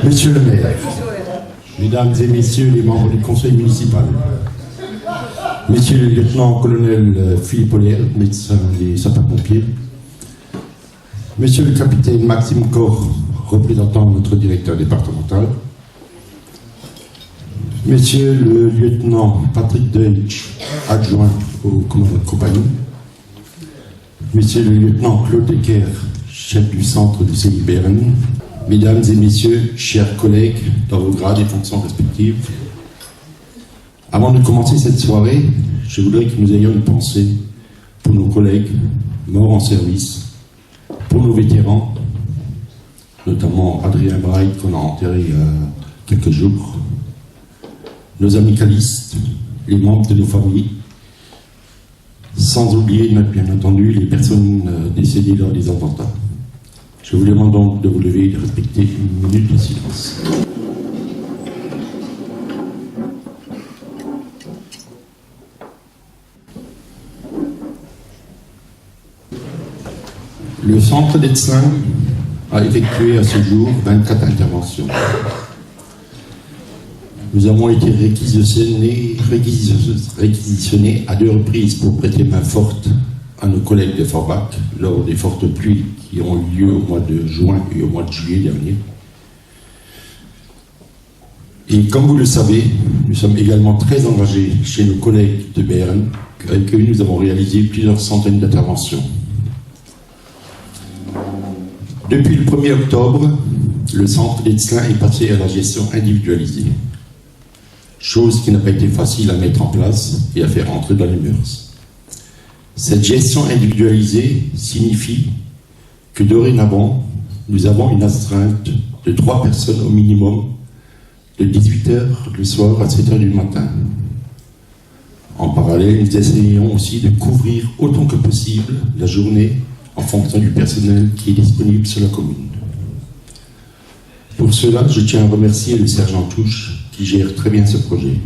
Monsieur le maire, mesdames et messieurs les membres du conseil municipal, monsieur le lieutenant-colonel Philippe Oller, médecin des sapeurs-pompiers, monsieur le capitaine Maxime Corr, représentant notre directeur départemental, monsieur le lieutenant Patrick Deutsch, adjoint au commandant de compagnie, monsieur le lieutenant Claude Decker, chef du centre du CI Berne, mesdames et messieurs, chers collègues, dans vos grades et fonctions respectives, avant de commencer cette soirée, je voudrais que nous ayons une pensée pour nos collègues morts en service, pour nos vétérans, notamment Adrien Bright qu'on a enterré il y a quelques jours, nos amicalistes, les membres de nos familles, sans oublier bien entendu les personnes décédées lors des attentats. Je vous demande donc de vous lever et de respecter une minute de silence. Le centre d'Etzlin a effectué à ce jour 24 interventions. Nous avons été réquisitionnés à 2 reprises pour prêter main forte à nos collègues de Forbach lors des fortes pluies qui ont eu lieu au mois de juin et au mois de juillet dernier. Et comme vous le savez, nous sommes également très engagés chez nos collègues de Berne, avec eux nous avons réalisé plusieurs centaines d'interventions. Depuis le 1er octobre, le centre d'Etzlin est passé à la gestion individualisée, chose qui n'a pas été facile à mettre en place et à faire entrer dans les mœurs. Cette gestion individualisée signifie que dorénavant, nous avons une astreinte de 3 personnes au minimum, de 18h le soir à 7h du matin. En parallèle, nous essayons aussi de couvrir autant que possible la journée en fonction du personnel qui est disponible sur la commune. Pour cela, je tiens à remercier le sergent Touche qui gère très bien ce projet.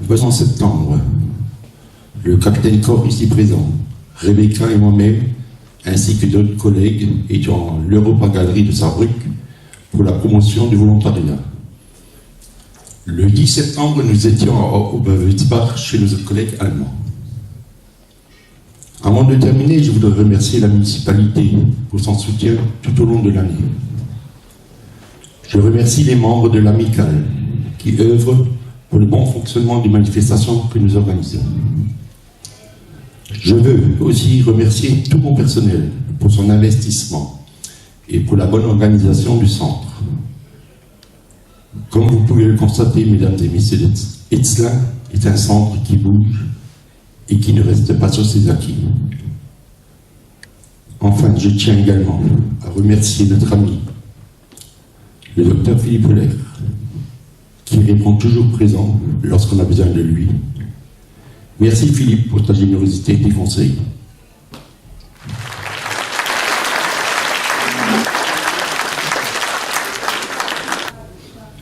En septembre, le capitaine Corr ici présent, Rebecca et moi-même, ainsi que d'autres collègues, étions à l'Europa Galerie de Saarbrück pour la promotion du volontariat. Le 10 septembre, nous étions à Oberwitzbach chez nos collègues allemands. Avant de terminer, je voudrais remercier la municipalité pour son soutien tout au long de l'année. Je remercie les membres de l'amicale qui œuvrent pour le bon fonctionnement des manifestations que nous organisons. Je veux aussi remercier tout mon personnel pour son investissement et pour la bonne organisation du centre. Comme vous pouvez le constater, mesdames et messieurs, Etzlin est un centre qui bouge et qui ne reste pas sur ses acquis. Enfin, je tiens également à remercier notre ami, le docteur Philippe Oller, qui répond toujours présent lorsqu'on a besoin de lui. Merci Philippe pour ta générosité et tes conseils.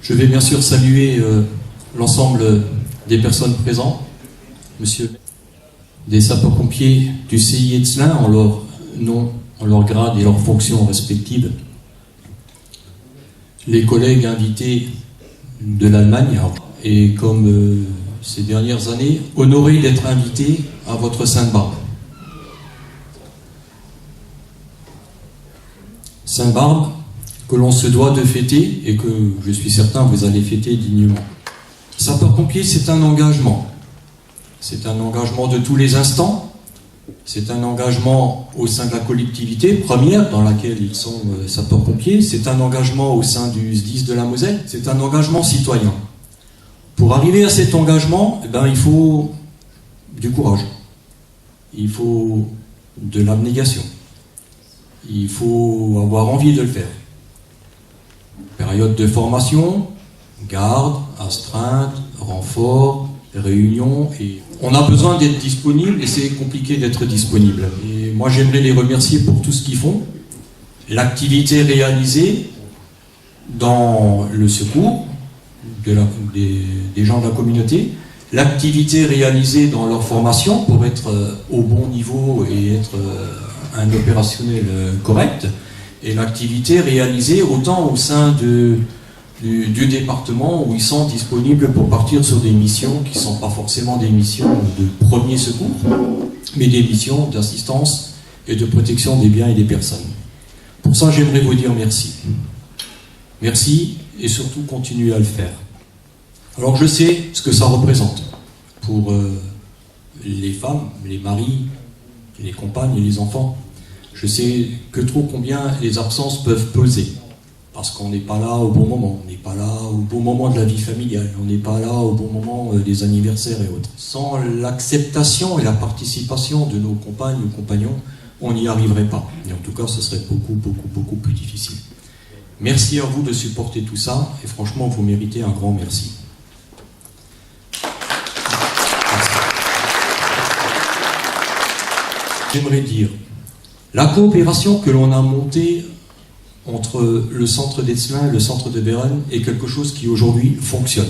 Je vais bien sûr saluer l'ensemble des personnes présentes, monsieur des sapeurs-pompiers du CI Etzlin en leur nom, en leur grade et leurs fonctions respectives, les collègues invités de l'Allemagne, et comme ces dernières années, honorés d'être invités à votre Sainte-Barbe. Sainte-Barbe, que l'on se doit de fêter et que je suis certain vous allez fêter dignement. Sapeurs-pompiers, c'est un engagement. C'est un engagement de tous les instants. C'est un engagement au sein de la collectivité première dans laquelle ils sont sapeurs-pompiers. C'est un engagement au sein du SDIS de la Moselle. C'est un engagement citoyen. Pour arriver à cet engagement, il faut du courage. Il faut de l'abnégation. Il faut avoir envie de le faire. Période de formation, garde, astreinte, renfort, réunion, et on a besoin d'être disponible et c'est compliqué d'être disponible. Et moi j'aimerais les remercier pour tout ce qu'ils font, l'activité réalisée dans le secours des gens de la communauté, l'activité réalisée dans leur formation pour être au bon niveau et être un opérationnel correct, et l'activité réalisée autant au sein du département où ils sont disponibles pour partir sur des missions qui ne sont pas forcément des missions de premier secours, mais des missions d'assistance et de protection des biens et des personnes. Pour ça, j'aimerais vous dire merci. Merci et surtout continuez à le faire. Alors je sais ce que ça représente pour les femmes, les maris, les compagnes et les enfants. Je sais que trop combien les absences peuvent peser. Parce qu'on n'est pas là au bon moment, on n'est pas là au bon moment de la vie familiale, on n'est pas là au bon moment des anniversaires et autres. Sans l'acceptation et la participation de nos compagnes ou compagnons, on n'y arriverait pas. Et en tout cas, ce serait beaucoup plus difficile. Merci à vous de supporter tout ça, et franchement, vous méritez un grand merci. J'aimerais dire, la coopération que l'on a montée entre le centre d'Etzlin et le centre de Beren est quelque chose qui aujourd'hui fonctionne.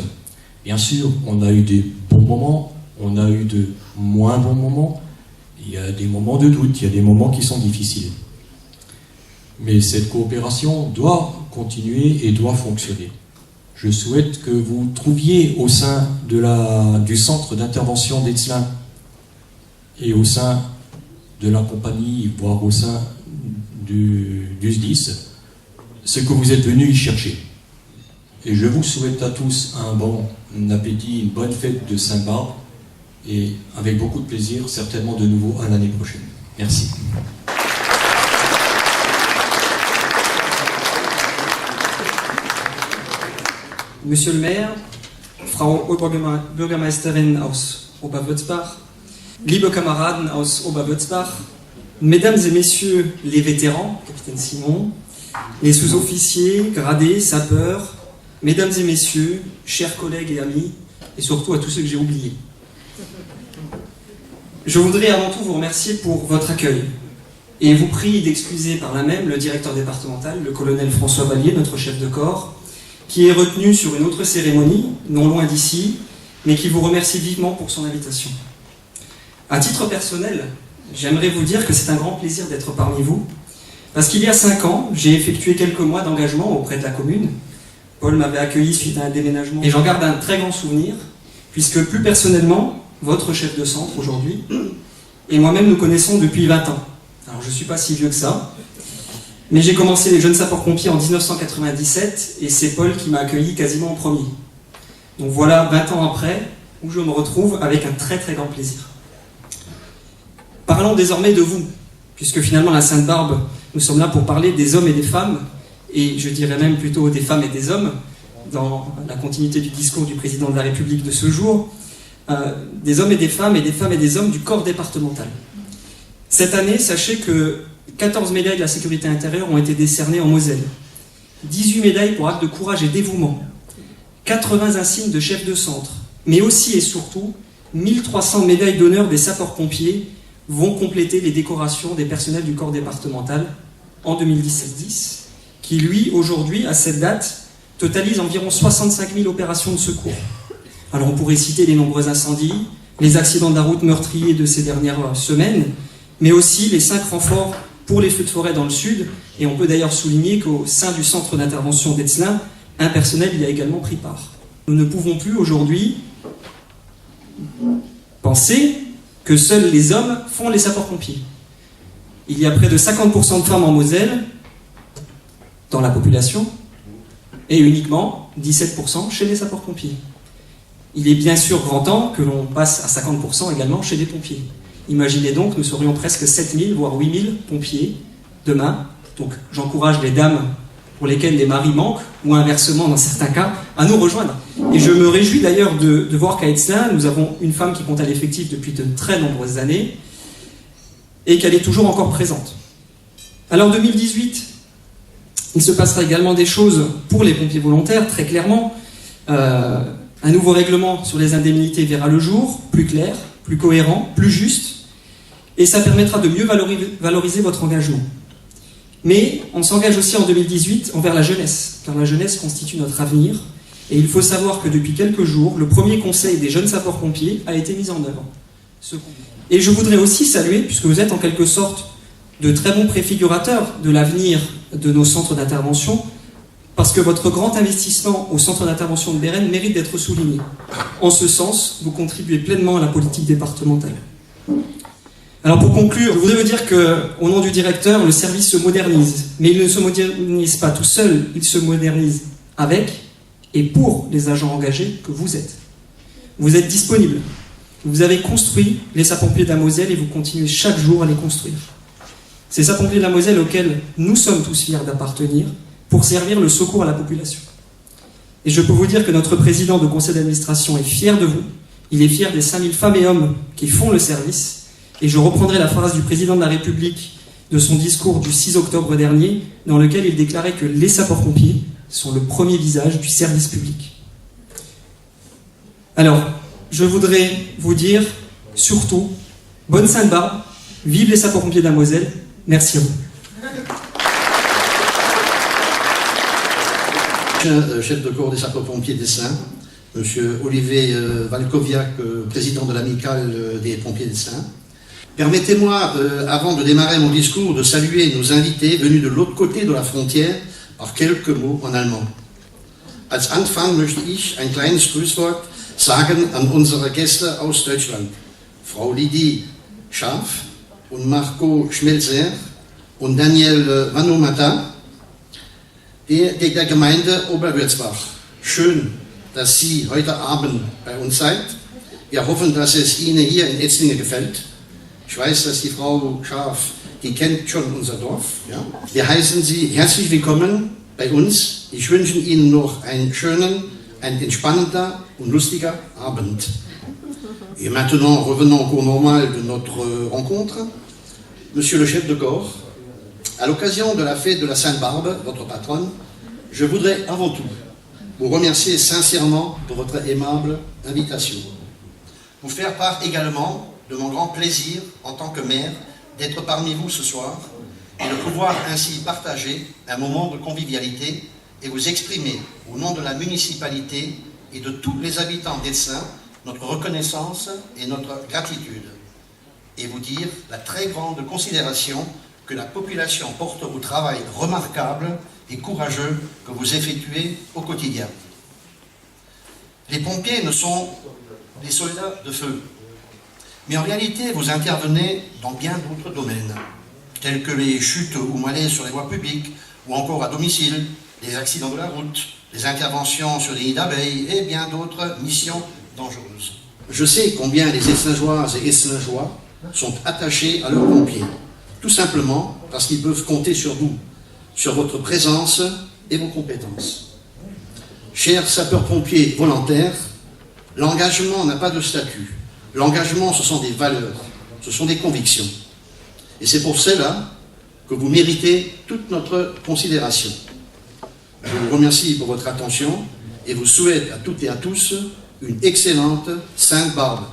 Bien sûr, on a eu des bons moments, on a eu de moins bons moments, il y a des moments de doute, il y a des moments qui sont difficiles. Mais cette coopération doit continuer et doit fonctionner. Je souhaite que vous trouviez au sein du centre d'intervention d'Etzlin et au sein de la compagnie, voire au sein du SDIS, ce que vous êtes venus y chercher. Et je vous souhaite à tous un bon appétit, une bonne fête de Saint-Barbe, et avec beaucoup de plaisir, certainement de nouveau à l'année prochaine. Merci. Monsieur le maire, Frau Oberbürgermeisterin aus Oberwürzbach, liebe Kameraden aus Oberwürzbach, mesdames et messieurs les vétérans, capitaine Simon, les sous-officiers, gradés, sapeurs, mesdames et messieurs, chers collègues et amis, et surtout à tous ceux que j'ai oubliés. Je voudrais avant tout vous remercier pour votre accueil et vous prie d'excuser par là même le directeur départemental, le colonel François Vallier, notre chef de corps, qui est retenu sur une autre cérémonie, non loin d'ici, mais qui vous remercie vivement pour son invitation. À titre personnel, j'aimerais vous dire que c'est un grand plaisir d'être parmi vous, parce qu'il y a 5 ans, j'ai effectué quelques mois d'engagement auprès de la commune. Paul m'avait accueilli suite à un déménagement, et j'en garde un très grand souvenir, puisque plus personnellement, votre chef de centre aujourd'hui, et moi-même nous connaissons depuis 20 ans. Alors je ne suis pas si vieux que ça, mais j'ai commencé les jeunes sapeurs-pompiers en 1997, et c'est Paul qui m'a accueilli quasiment en premier. Donc voilà 20 ans après, où je me retrouve avec un très très grand plaisir. Parlons désormais de vous, puisque finalement la Sainte-Barbe, nous sommes là pour parler des hommes et des femmes, et je dirais même plutôt des femmes et des hommes, dans la continuité du discours du président de la République de ce jour, des hommes et des femmes et des hommes du corps départemental. Cette année, sachez que 14 médailles de la sécurité intérieure ont été décernées en Moselle, 18 médailles pour actes de courage et dévouement, 80 insignes de chefs de centre, mais aussi et surtout 1300 médailles d'honneur des sapeurs-pompiers vont compléter les décorations des personnels du corps départemental en 2017-10, qui lui, aujourd'hui, à cette date, totalise environ 65 000 opérations de secours. Alors on pourrait citer les nombreux incendies, les accidents de la route meurtriers de ces dernières semaines, mais aussi les 5 renforts pour les feux de forêt dans le sud, et on peut d'ailleurs souligner qu'au sein du centre d'intervention d'Etzlin, un personnel y a également pris part. Nous ne pouvons plus aujourd'hui penser que seuls les hommes font les sapeurs-pompiers. Il y a près de 50% de femmes en Moselle, dans la population, et uniquement 17% chez les sapeurs-pompiers. Il est bien sûr grand temps que l'on passe à 50% également chez les pompiers. Imaginez donc, nous serions presque 7000 voire 8000 pompiers demain. Donc j'encourage les dames pour lesquelles les maris manquent, ou inversement dans certains cas, à nous rejoindre. Et je me réjouis d'ailleurs de voir qu'à Etzlin, nous avons une femme qui compte à l'effectif depuis de très nombreuses années, et qu'elle est toujours encore présente. Alors 2018, il se passera également des choses pour les pompiers volontaires, très clairement. Un nouveau règlement sur les indemnités verra le jour, plus clair, plus cohérent, plus juste, et ça permettra de mieux valoriser votre engagement. Mais on s'engage aussi en 2018 envers la jeunesse, car la jeunesse constitue notre avenir, et il faut savoir que depuis quelques jours, le premier conseil des jeunes sapeurs-pompiers a été mis en œuvre. Et je voudrais aussi saluer, puisque vous êtes en quelque sorte de très bons préfigurateurs de l'avenir de nos centres d'intervention, parce que votre grand investissement au centre d'intervention de Bérennes mérite d'être souligné. En ce sens, vous contribuez pleinement à la politique départementale. Alors pour conclure, je voudrais vous dire qu'au nom du directeur, le service se modernise, mais il ne se modernise pas tout seul, il se modernise avec et pour les agents engagés que vous êtes. Vous êtes disponibles. Vous avez construit les sapeurs-pompiers de la Moselle et vous continuez chaque jour à les construire. Ces sapeurs-pompiers de la Moselle auxquels nous sommes tous fiers d'appartenir pour servir le secours à la population. Et je peux vous dire que notre président de conseil d'administration est fier de vous. Il est fier des 5000 femmes et hommes qui font le service. Et je reprendrai la phrase du président de la République de son discours du 6 octobre dernier, dans lequel il déclarait que les sapeurs-pompiers sont le premier visage du service public. Alors, je voudrais vous dire, surtout, bonne Sainte-Barbe, vive les sapeurs-pompiers de la Moselle, merci à vous. Chef de corps des sapeurs-pompiers d'Esslin, Monsieur Olivier Valkoviak, président de l'amicale des pompiers d'Esslin. Permettez-moi, avant de démarrer mon discours, de saluer nos invités venus de l'autre côté de la frontière par quelques mots en allemand. Als Anfang möchte ich ein kleines Grußwort sagen an unsere Gäste aus Deutschland, Frau Lydie Scharf und Marco Schmelzer und Daniel Vanomata, der Gemeinde Oberwürzbach. Schön, dass Sie heute Abend bei uns seid. Wir hoffen, dass es Ihnen hier in Etzlingen gefällt. Ich weiß, dass die Frau Scharf, die kennt schon unser Dorf. Ja? Wir heißen Sie herzlich willkommen bei uns. Ich wünsche Ihnen noch einen schönen, ein entspannender und lustiger Abend. Et maintenant, revenons au cours normal de notre rencontre. Monsieur le chef de corps, à l'occasion de la fête de la Sainte-Barbe, votre patronne, je voudrais avant tout vous remercier sincèrement pour votre aimable invitation. Vous faire part également de mon grand plaisir en tant que maire d'être parmi vous ce soir et de pouvoir ainsi partager un moment de convivialité et vous exprimer au nom de la municipalité et de tous les habitants d'Esslin notre reconnaissance et notre gratitude et vous dire la très grande considération que la population porte au travail remarquable et courageux que vous effectuez au quotidien. Les pompiers ne sont des soldats de feu, mais en réalité vous intervenez dans bien d'autres domaines, tels que les chutes ou malaises sur les voies publiques, ou encore à domicile, les accidents de la route, les interventions sur les nids d'abeilles et bien d'autres missions dangereuses. Je sais combien les Eslingeoises et Eslingeois sont attachés à leurs pompiers, tout simplement parce qu'ils peuvent compter sur vous, sur votre présence et vos compétences. Chers sapeurs-pompiers volontaires, l'engagement n'a pas de statut. L'engagement, ce sont des valeurs, ce sont des convictions. Et c'est pour cela que vous méritez toute notre considération. Je vous remercie pour votre attention et vous souhaite à toutes et à tous une excellente Sainte-Barbe.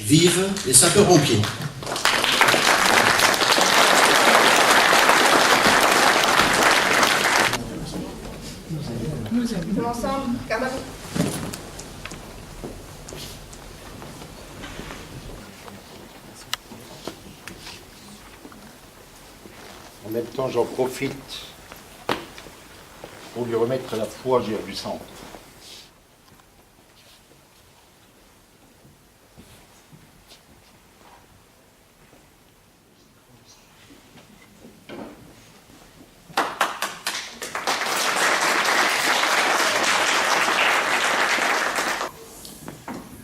Vive les sapeurs-pompiers! Ensemble, camarades. En même temps, j'en profite pour lui remettre la fourragère du centre.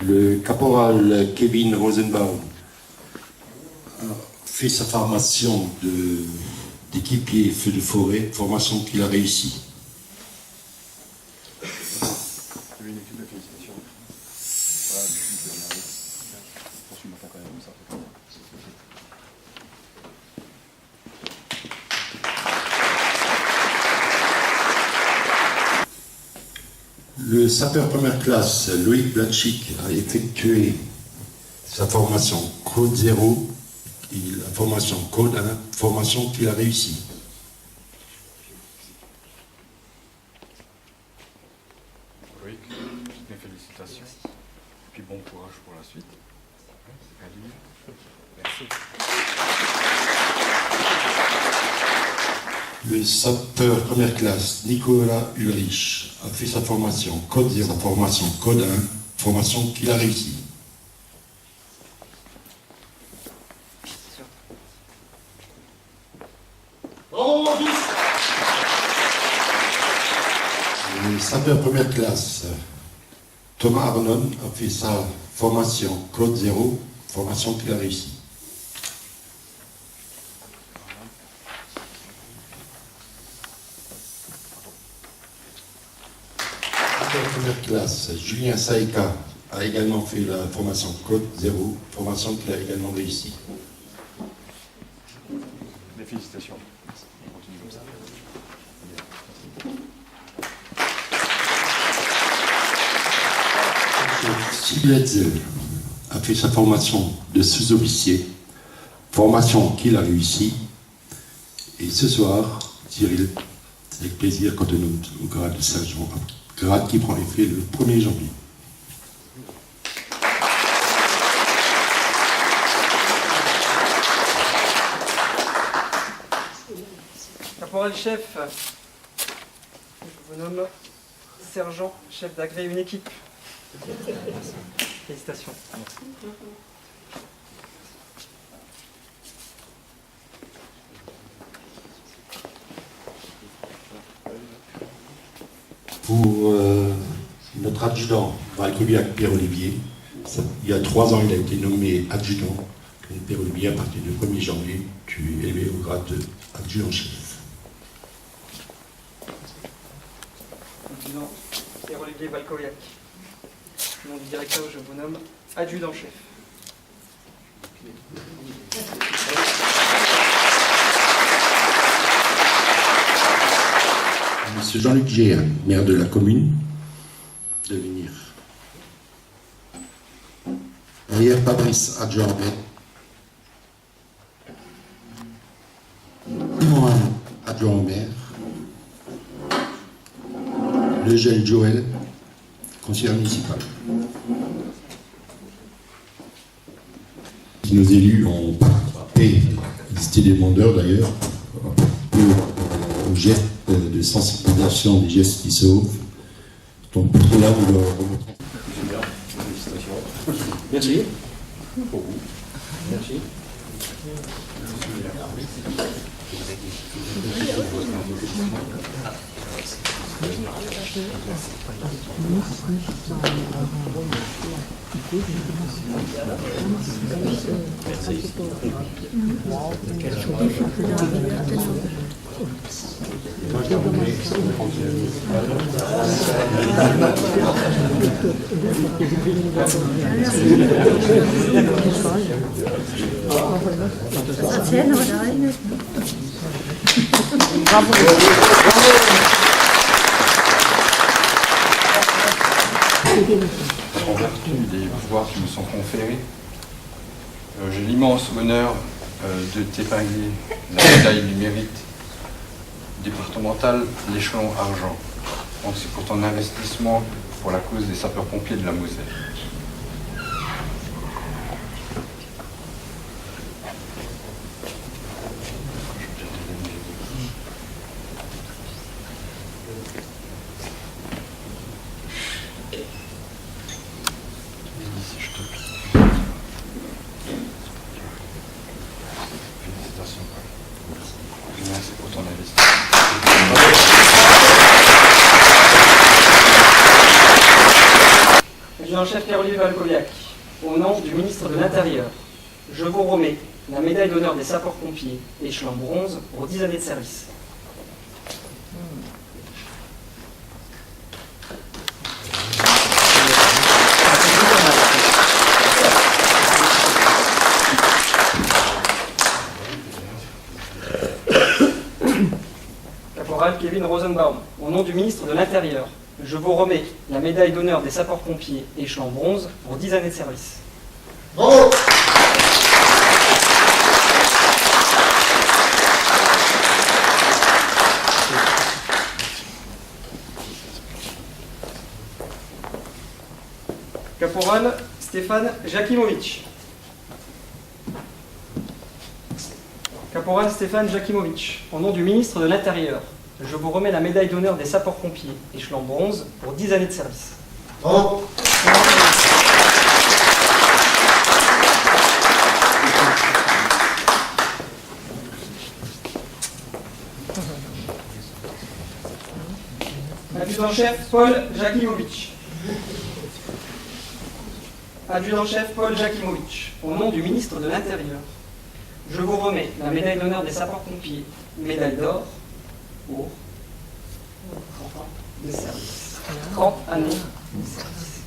Le caporal Kevin Rosenbaum a fait sa formation d'équipier feu de forêt, formation qu'il a réussi. Le sapeur première classe, Loïc Blatchik, a effectué sa formation Code 0 et la formation Code 1, formation qu'il a réussi. Loïc, toutes mes félicitations. Et puis bon courage pour la suite. Merci. Le sapeur première classe Nicolas Ulrich a fait sa formation Code 0, sa formation Code 1, formation qu'il a réussi. Le sapeur première classe Thomas Arnon a fait sa formation Code 0, formation qu'il a réussi. Première classe, Julien Saïka a également fait la formation Code 0, formation qu'il a également réussi. Mes félicitations. On continue comme ça. Sibletzel a fait sa formation de sous-officier, formation qu'il a réussi. Et ce soir, Cyril, c'est avec plaisir qu'on te nomme au grade de sergent, grade qui prend effet le 1er janvier. Caporal-chef, je vous nomme sergent chef d'agré une équipe. Félicitations. Pour notre adjudant, Valkoviak Pierre-Olivier, il y a 3 ans, il a été nommé adjudant. Pierre-Olivier, à partir du 1er janvier, tu es élevé au grade d'adjudant-chef. Adjudant Pierre-Olivier Valkoviak. Nom du directeur, je vous nomme adjudant-chef. Monsieur Jean-Luc Géant, maire de la commune, de venir. Maire Fabrice adjoint maire. Moi, adjoint au maire. Le jeune Joël, conseiller municipal. Nos élus ont participé, listé des demandeurs d'ailleurs, au geste de sensibilisation des gestes qui sauvent. Donc pour cela, nous leur remettrons. Merci. Pour vous. Merci. En vertu des pouvoirs qui me sont conférés, j'ai l'immense honneur de t'épingler la médaille du mérite départemental, l'échelon argent. Donc c'est pour ton investissement pour la cause des sapeurs-pompiers de la Moselle. Félicitations. Merci pour ton investissement. Adjudant-chef Pierre-Olivier Valkoviak, au nom du ministre de l'Intérieur, je vous remets la médaille d'honneur des sapeurs-pompiers, échelon bronze, pour 10 années de service. Caporal Kevin Rosenbaum, au nom du ministre de l'Intérieur, je vous remets la médaille d'honneur des sapeurs-pompiers, échelon bronze, pour 10 années de service. Bravo! Caporal Stéphane Jakimovic. Caporal Stéphane Jakimovic, au nom du ministre de l'Intérieur, je vous remets la médaille d'honneur des sapeurs-pompiers, échelon bronze, pour 10 années de service. Bravo. Adjudant-chef Paul Jakimovic. Adjudant-chef Paul Jakimovic, au nom du ministre de l'Intérieur, je vous remets la médaille d'honneur des sapeurs-pompiers, médaille d'or pour 30 ans de service. 30 années de service.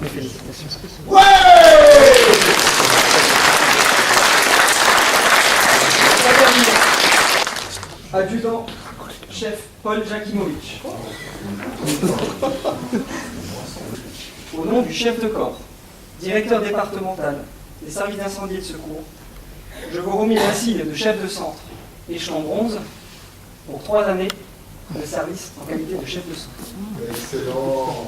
Mes félicitations. Adjudant-chef Paul Jakimovic. Au nom du chef de corps, directeur départemental des services d'incendie et de secours, je vous remets l'insigne de chef de centre, échelon bronze, pour 3 années de service en qualité de chef de centre. Excellent.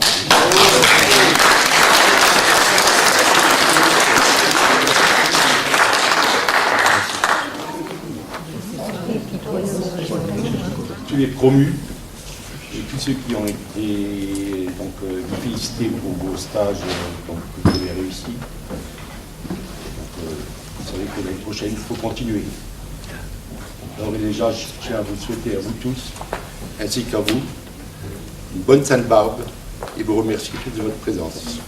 Tous les promus et tous ceux qui ont été félicités pour vos stages que vous avez réussi. Vous savez que l'année prochaine, il faut continuer. Alors déjà, je tiens à vous souhaiter à vous tous, ainsi qu'à vous, une bonne Sainte-Barbe et vous remercier tous de votre présence.